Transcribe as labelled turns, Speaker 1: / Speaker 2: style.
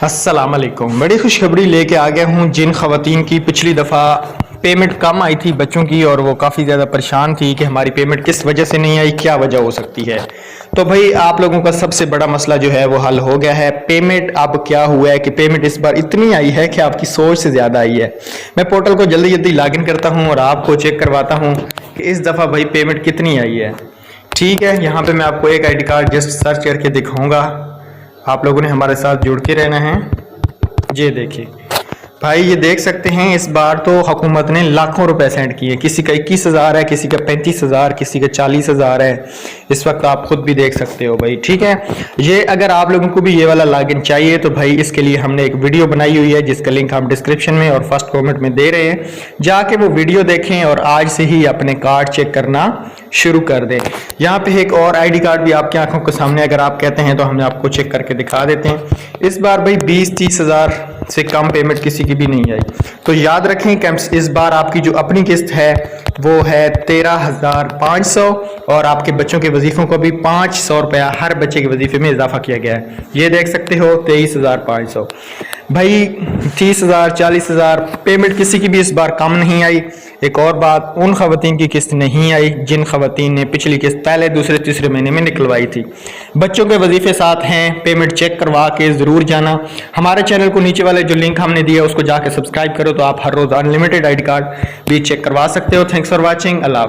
Speaker 1: अस्सलाम वालेकुम। बड़ी खुशखबरी लेके आ गया हूँ जिन ख़वातीन की पिछली दफ़ा पेमेंट कम आई थी बच्चों की और वो काफ़ी ज़्यादा परेशान थी कि हमारी पेमेंट किस वजह से नहीं आई, क्या वजह हो सकती है। तो भाई आप लोगों का सबसे बड़ा मसला जो है वो हल हो गया है। पेमेंट अब क्या हुआ है कि पेमेंट इस बार इतनी आई है कि आपकी सोच से ज़्यादा आई है। मैं पोर्टल को जल्दी जल्दी लॉगिन करता हूँ और आपको चेक करवाता हूँ कि इस दफ़ा भाई पेमेंट कितनी आई है। ठीक है, यहाँ पर मैं आपको एक ID कार्ड जस्ट सर्च करके दिखाऊँगा। आप लोगों ने हमारे साथ जुड़ के रहना है। ये देखिए भाई, ये देख सकते हैं इस बार तो हुकूमत ने लाखों रुपए सेंड किए। किसी का 21,000 है, किसी का 35,000, किसी का 40,000 है। इस वक्त आप खुद भी देख सकते हो भाई। ठीक है, ये अगर आप लोगों को भी ये वाला लॉगिन चाहिए तो भाई इसके लिए हमने एक वीडियो बनाई हुई है जिसका लिंक हम डिस्क्रिप्शन में और फर्स्ट कॉमेंट में दे रहे हैं। जाके वो वीडियो देखें और आज से ही अपने कार्ड चेक करना शुरू कर दें। यहाँ पे एक और ID कार्ड भी आपकी आंखों के सामने अगर आप कहते हैं तो हम आपको चेक करके दिखा देते हैं। इस बार भाई 20-30 हज़ार से कम पेमेंट किसी की भी नहीं आई। तो याद रखें कि इस बार आपकी जो अपनी किस्त है वो है 13,500 और आपके बच्चों के वजीफों को भी 500 रुपया हर बच्चे के वजीफे में इजाफा किया गया है। ये देख सकते हो 23,500। भाई 30,000 40,000 पेमेंट किसी की भी इस बार कम नहीं आई। एक और बात, उन खवातीन की किस्त नहीं आई जिन खवातीन ने पिछली किस्त पहले दूसरे तीसरे महीने में निकलवाई थी। बच्चों के वजीफे साथ हैं, पेमेंट चेक करवा के ज़रूर जाना। हमारे चैनल को नीचे वाले जो लिंक हमने दिया उसको जाके सब्सक्राइब करो तो आप हर रोज़ अनलिमिटेड ID कार्ड भी चेक करवा सकते हो। Thanks for watching. अल्लाह।